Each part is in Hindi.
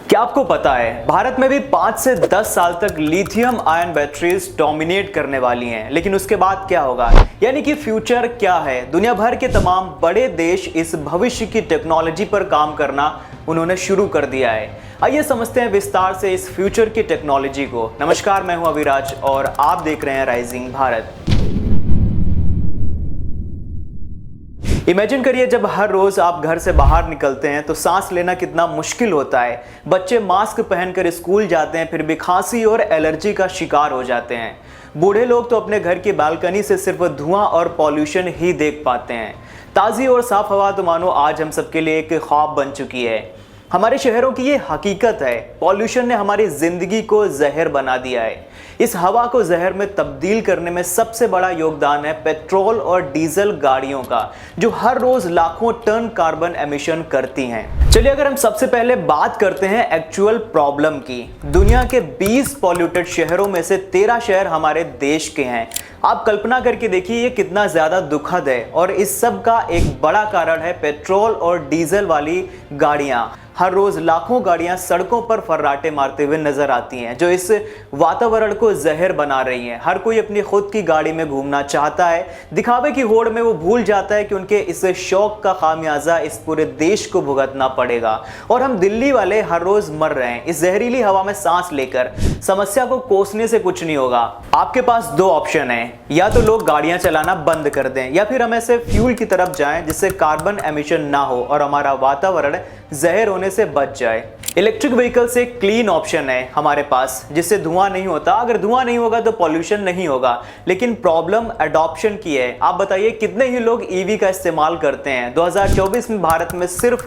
क्या आपको पता है भारत में भी 5 से 10 साल तक लिथियम आयन बैटरीज डोमिनेट करने वाली हैं, लेकिन उसके बाद क्या होगा, यानी कि फ्यूचर क्या है। दुनिया भर के तमाम बड़े देश इस भविष्य की टेक्नोलॉजी पर काम करना उन्होंने शुरू कर दिया है। आइए समझते हैं विस्तार से इस फ्यूचर की टेक्नोलॉजी को। नमस्कार, मैं हूं अविराज और आप देख रहे हैं राइजिंग भारत। इमेजिन करिए, जब हर रोज आप घर से बाहर निकलते हैं तो सांस लेना कितना मुश्किल होता है। बच्चे मास्क पहनकर स्कूल जाते हैं, फिर भी खांसी और एलर्जी का शिकार हो जाते हैं। बूढ़े लोग तो अपने घर की बालकनी से सिर्फ धुआं और पॉल्यूशन ही देख पाते हैं। ताज़ी और साफ हवा तो मानो आज हम सबके लिए एक ख्वाब बन चुकी है। हमारे शहरों की ये हकीकत है, पॉल्यूशन ने हमारी जिंदगी को जहर बना दिया है। इस हवा को जहर में तब्दील करने में सबसे बड़ा योगदान है पेट्रोल और डीजल गाड़ियों का, जो हर रोज लाखों टन कार्बन एमिशन करती हैं। चलिए, अगर हम सबसे पहले बात करते हैं एक्चुअल प्रॉब्लम की। दुनिया के 20 पॉल्यूटेड शहरों में से 13 शहर हमारे देश के हैं। आप कल्पना करके देखिए ये कितना ज्यादा दुखद है। और इस सब का एक बड़ा कारण है पेट्रोल और डीजल वाली गाड़ियां। हर रोज लाखों गाड़ियां सड़कों पर फर्राटे मारते हुए नजर आती हैं, जो इस वातावरण को जहर बना रही हैं। हर कोई अपनी खुद की गाड़ी में घूमना चाहता है। दिखावे की होड़ में वो भूल जाता है कि उनके इस शौक का खामियाजा इस पूरे देश को भुगतना पड़ेगा। और हम दिल्ली वाले हर रोज मर रहे हैं इस जहरीली हवा में सांस लेकर। समस्या को कोसने से कुछ नहीं होगा। आपके पास दो ऑप्शन है, या तो लोग गाड़ियां चलाना बंद कर दें, या फिर हम ऐसे फ्यूल की तरफ जाएं जिससे कार्बन एमिशन ना हो और हमारा वातावरण जहर होने से बच जाए। इलेक्ट्रिक व्हीकल्स एक क्लीन ऑप्शन है हमारे पास, जिससे धुआं नहीं होता। अगर धुआं नहीं होगा तो पॉल्यूशन नहीं होगा, लेकिन प्रॉब्लम एडॉप्शन की है। आप बताइए कितने ही लोग ईवी का इस्तेमाल करते हैं। 2024 में भारत में सिर्फ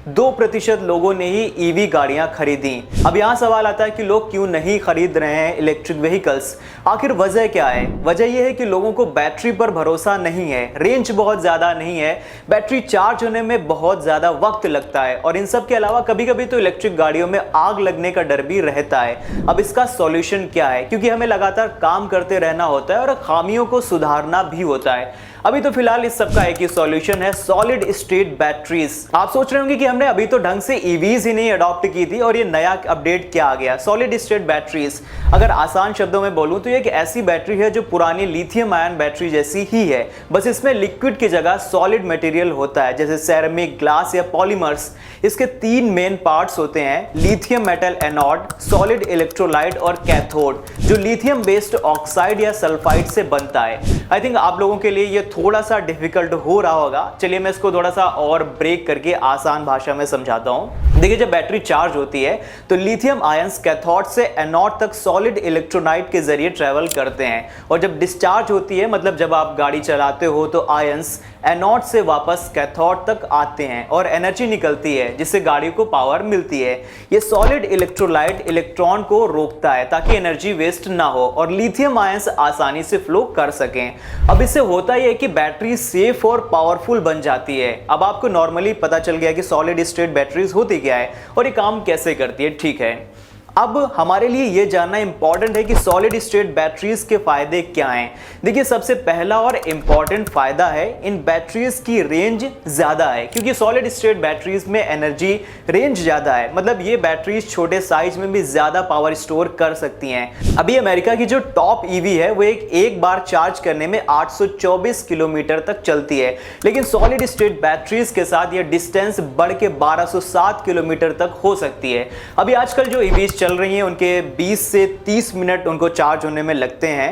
2% लोगों ने ही ईवी गाड़ियां खरीदी। अब यहां सवाल आता है कि लोग क्यों नहीं खरीद रहे हैं इलेक्ट्रिक व्हीकल्स। आखिर वजह क्या है? वजह यह है कि लोगों को बैटरी पर भरोसा नहीं है। रेंज बहुत ज्यादा नहीं है, बैटरी चार्ज होने में बहुत ज्यादा वक्त लगता है, और इन सब के अलावा कभी कभी तो इलेक्ट्रिक गाड़ियों में आग लगने का डर भी रहता है। अब इसका सॉल्यूशन क्या है? क्योंकि हमें लगातार काम करते रहना होता है और खामियों को सुधारना भी होता है। अभी तो फिलहाल इस सब का एक ही सॉल्यूशन है, सॉलिड स्टेट बैटरीज। आप सोच रहे होंगे कि हमने अभी तो ढंग से ईवीज ही नहीं अडॉप्ट की थी और ये नया अपडेट क्या आ गया। सॉलिड स्टेट बैटरीज, अगर आसान शब्दों में बोलूं तो ये एक ऐसी बैटरी है जो पुरानी लिथियम आयन बैटरी जैसी ही है, बस इसमें लिक्विड की जगह सॉलिड मटेरियल होता है, जैसे सेरेमिक, ग्लास या पॉलीमर्स। इसके 3 मेन पार्ट्स होते हैं, lithium metal anode, solid electrolyte और कैथोड, जो लिथियम बेस्ड ऑक्साइड या सल्फाइड से बनता है। आई थिंक आप लोगों के लिए ये थोड़ा सा डिफिकल्ट हो रहा होगा। चलिए मैं इसको थोड़ा सा और ब्रेक करके आसान भाषा में समझाता हूं। देखिए, जब बैटरी चार्ज होती है तो लिथियम आयंस कैथोड से एनोड तक सॉलिड इलेक्ट्रोलाइट के जरिए ट्रेवल करते हैं, और जब डिस्चार्ज होती है, मतलब जब आप गाड़ी चलाते हो, तो आयंस एनोड से वापस कैथोड तक आते हैं और एनर्जी निकलती है, जिससे गाड़ी को पावर मिलती है। ये सॉलिड इलेक्ट्रोलाइट इलेक्ट्रॉन को रोकता है ताकि एनर्जी वेस्ट ना हो और लिथियम आयंस आसानी से फ्लो कर सकें। अब इससे होता यह है कि बैटरी सेफ और पावरफुल बन जाती है। अब आपको नॉर्मली पता चल गया कि सॉलिड स्टेट बैटरीज होती क्या है और ये काम कैसे करती है, ठीक है। अब हमारे लिए यह जानना इंपॉर्टेंट है कि सॉलिड स्टेट बैटरीज के फायदे क्या हैं। देखिए, सबसे पहला और इंपॉर्टेंट फायदा है इन बैटरीज की रेंज ज्यादा है, क्योंकि सॉलिड स्टेट बैटरीज में एनर्जी रेंज ज्यादा है। मतलब ये बैटरीज छोटे साइज में भी ज्यादा पावर स्टोर कर सकती हैं। अभी अमेरिका की जो टॉप ईवी है वो एक बार चार्ज करने में 824 किलोमीटर तक चलती है, लेकिन सॉलिड स्टेट बैटरीज के साथ यह डिस्टेंस बढ़ के 1207 किलोमीटर तक हो सकती है। अभी आजकल जो ईवीज चल रही हैं उनके 20 से 30 मिनट उनको चार्ज होने में लगते हैं।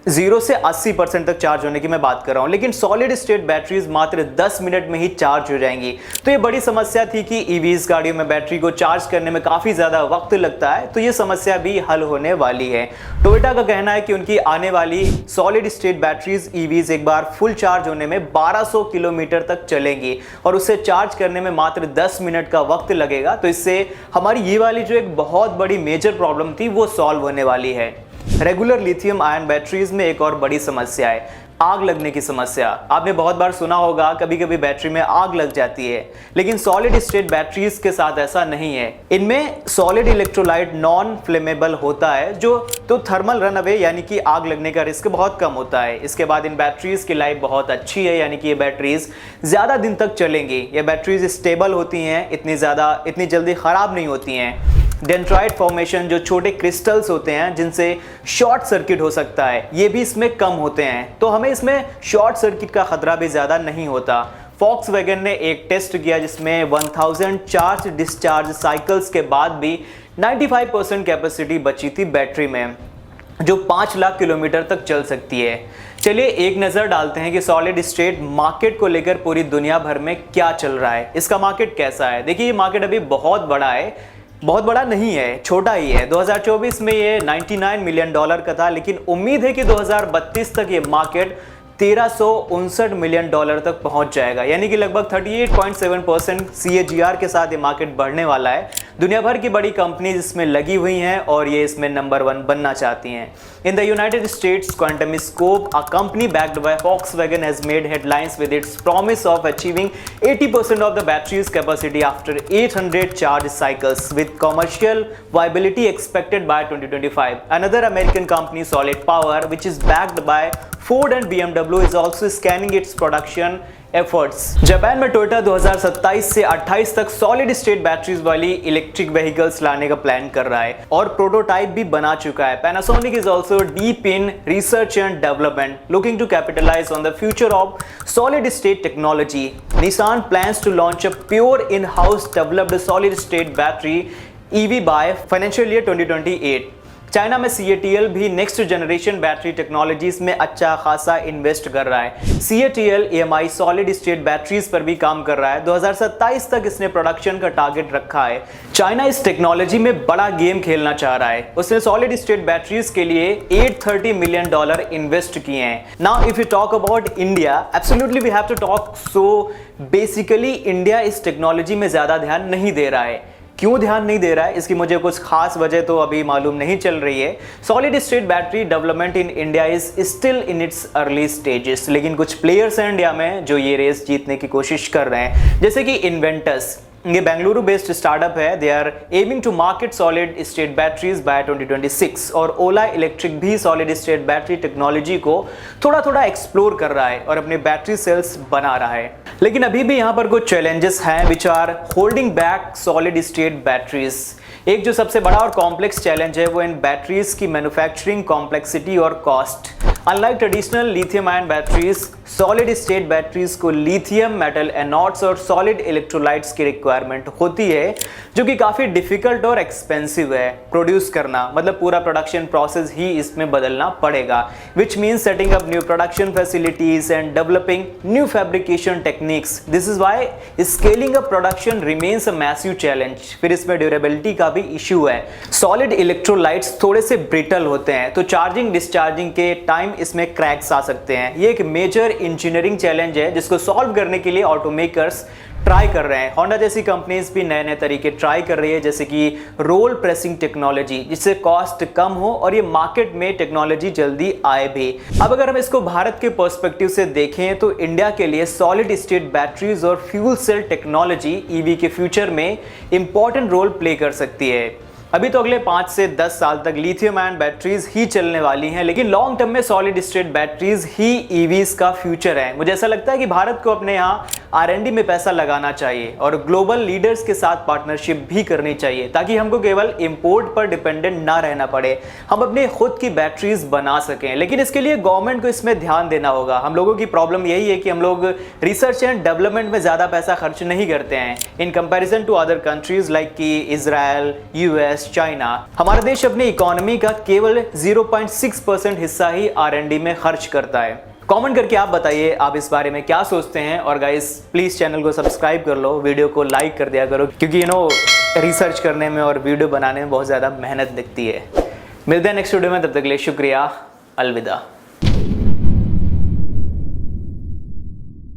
0 से 80% तक चार्ज होने की मैं बात कर रहा हूं, लेकिन सॉलिड स्टेट बैटरीज मात्र 10 मिनट में ही चार्ज हो जाएंगी। तो ये बड़ी समस्या थी कि ईवीज गाड़ियों में बैटरी को चार्ज करने में काफी ज्यादा वक्त लगता है, तो ये समस्या भी हल होने वाली है। टोयोटा का कहना है कि उनकी आने वाली सॉलिड स्टेट बैटरीज ईवीज एक बार फुल चार्ज होने में 1200 किलोमीटर तक चलेंगी और उसे चार्ज करने में मात्र 10 मिनट का वक्त लगेगा। तो इससे हमारी ये वाली जो एक बहुत बड़ी मेजर प्रॉब्लम थी वो सॉल्व होने वाली है। रेगुलर लिथियम आयन बैटरीज में एक और बड़ी समस्या है, आग लगने की समस्या। आपने बहुत बार सुना होगा कभी कभी बैटरी में आग लग जाती है, लेकिन सॉलिड स्टेट बैटरीज के साथ ऐसा नहीं है। इनमें सॉलिड इलेक्ट्रोलाइट नॉन फ्लेमेबल होता है, जो तो थर्मल रन अवे यानी कि आग लगने का रिस्क बहुत कम होता है। इसके बाद इन बैटरीज की लाइफ बहुत अच्छी है, यानी कि ये बैटरीज ज्यादा दिन तक चलेंगी। ये बैटरीज स्टेबल होती हैं, इतनी जल्दी खराब नहीं होती हैं। डेंड्राइट फॉर्मेशन, जो छोटे क्रिस्टल्स होते हैं जिनसे शॉर्ट सर्किट हो सकता है, ये भी इसमें कम होते हैं, तो हमें इसमें शॉर्ट सर्किट का खतरा भी ज़्यादा नहीं होता। Volkswagen ने एक टेस्ट किया जिसमें 1000 चार्ज डिस्चार्ज साइकिल्स के बाद भी 95% कैपेसिटी बची थी बैटरी में, जो 5 लाख किलोमीटर तक चल सकती है। चलिए एक नज़र डालते हैं कि सॉलिड स्टेट मार्केट को लेकर पूरी दुनिया भर में क्या चल रहा है, इसका मार्केट कैसा है। देखिए ये मार्केट अभी बहुत बड़ा है, बहुत बड़ा नहीं है, छोटा ही है। 2024 में ये $99 मिलियन का था, लेकिन उम्मीद है कि 2032 तक ये मार्केट $1369 मिलियन तक पहुंच जाएगा, यानी कि लगभग 38.7% CAGR के साथ ये मार्केट बढ़ने वाला है। दुनिया भर की बड़ी कंपनीज इसमें लगी हुई हैं और ये इसमें नंबर 1 बनना चाहती हैं। In the United states, Quantum-Scope, a company backed by Volkswagen, has made headlines with its promise of achieving 80% of the battery's capacity after 800 charge cycles, with commercial viability expected by 2025. Another American company, Solid Power, which is backed by Ford and BMW, is also scanning its production efforts. Japan में टोयोटा 2027 से 28 तक सॉलिड स्टेट बैटरीज वाली इलेक्ट्रिक व्हीकल्स लाने का प्लान कर रहा है और प्रोटोटाइप भी बना चुका है। Panasonic is also deep in research and development, looking to capitalize on the future of solid state technology. Nissan plans to launch a pure in-house developed solid state battery EV by financial year 2028. China में CATL भी नेक्स्ट जनरेशन बैटरी टेक्नोलॉजीज में अच्छा खासा इन्वेस्ट कर रहा है। CATL EMI solid state batteries पर भी काम कर रहा है। 2027 तक इसने प्रोडक्शन का टारगेट रखा है। चाइना इस टेक्नोलॉजी में बड़ा गेम खेलना चाह रहा है। उसने सॉलिड स्टेट बैटरीज के लिए $830 मिलियन इन्वेस्ट किए हैं। Now if you talk about India, absolutely we have to talk. So basically India इस टेक्नोलॉजी में ज्यादा ध्यान नहीं दे रहा है। क्यों ध्यान नहीं दे रहा है, इसकी मुझे कुछ खास वजह तो अभी मालूम नहीं चल रही है। Solid state battery development in India is still in its early stages, लेकिन कुछ प्लेयर्स हैं इंडिया में जो ये रेस जीतने की कोशिश कर रहे हैं, जैसे कि इन्वेंटस। ये बेंगलुरु बेस्ड स्टार्टअप है। They are aiming to market solid state batteries by 2026 और ओला इलेक्ट्रिक भी सॉलिड स्टेट बैटरी टेक्नोलॉजी को थोड़ा थोड़ा एक्सप्लोर कर रहा है और अपने बैटरी सेल्स बना रहा है। लेकिन अभी भी यहाँ पर कुछ चैलेंजेस हैं which are holding back solid state batteries. एक जो सबसे बड़ा और कॉम्प्लेक्स चैलेंज है वो इन बैटरीज की मैन्युफैक्चरिंग कॉम्प्लेक्सिटी और cost. Unlike traditional lithium ion batteries, solid state batteries को लिथियम मेटल एनोड्स और सॉलिड इलेक्ट्रोलाइट्स की रिक्वायरमेंट होती है, जो कि काफ़ी डिफिकल्ट और एक्सपेंसिव है प्रोड्यूस करना। मतलब पूरा प्रोडक्शन प्रोसेस ही इसमें बदलना पड़ेगा, which means setting up new production facilities and developing new fabrication techniques. This is why scaling up production remains a massive challenge. फिर इसमें ड्यूरेबिलिटी का भी इशू है। सॉलिड इलेक्ट्रोलाइट्स थोड़े से ब्रिटल होते हैं, तो चार्जिंग डिस्चार्जिंग के टाइम इसमें क्रैक्स आ सकते हैं। ये एक मेजर इंजीनियरिंग चैलेंज है जिसको सॉल्व करने के लिए ऑटोमेकर्स ट्राई कर रहे हैं। होंडा जैसी कंपनीज भी नए नए तरीके ट्राई कर रही है, जैसे कि रोल प्रेसिंग टेक्नोलॉजी, जिससे कॉस्ट कम हो और ये मार्केट में टेक्नोलॉजी जल्दी आए भी। अब अगर हम इसको भारत के पर्सपेक्टिव से देखें तो इंडिया के लिए सॉलिड स्टेट बैटरीज और फ्यूल सेल टेक्नोलॉजी ईवी के फ्यूचर में इंपॉर्टेंट रोल प्ले कर सकती है। अभी तो अगले 5 से 10 साल तक लिथियम आयन बैटरीज ही चलने वाली हैं, लेकिन लॉन्ग टर्म में सॉलिड स्टेट बैटरीज ही ईवीज का फ्यूचर है। मुझे ऐसा लगता है कि भारत को अपने यहाँ R&D में पैसा लगाना चाहिए और ग्लोबल लीडर्स के साथ पार्टनरशिप भी करनी चाहिए, ताकि हमको केवल इंपोर्ट पर डिपेंडेंट ना रहना पड़े, हम अपने खुद की बैटरीज बना सकें। लेकिन इसके लिए गवर्नमेंट को इसमें ध्यान देना होगा। हम लोगों की प्रॉब्लम यही है कि हम लोग रिसर्च एंड डेवलपमेंट में ज़्यादा पैसा खर्च नहीं करते हैं in comparison to other countries like कि इजराइल, US, चाइना। हमारा देश अपनी इकोनॉमी का केवल 0.6% हिस्सा ही R&D में खर्च करता है। कमेंट करके आप बताइए आप इस बारे में क्या सोचते हैं। और गाइस प्लीज चैनल को सब्सक्राइब कर लो, वीडियो को लाइक कर दिया करो, क्योंकि रिसर्च करने में और वीडियो बनाने में बहुत ज़्यादा मेहनत दिखती है। मिलते हैं नेक्स्ट वीडियो में, तब तक के लिए शुक्रिया, अलविदा।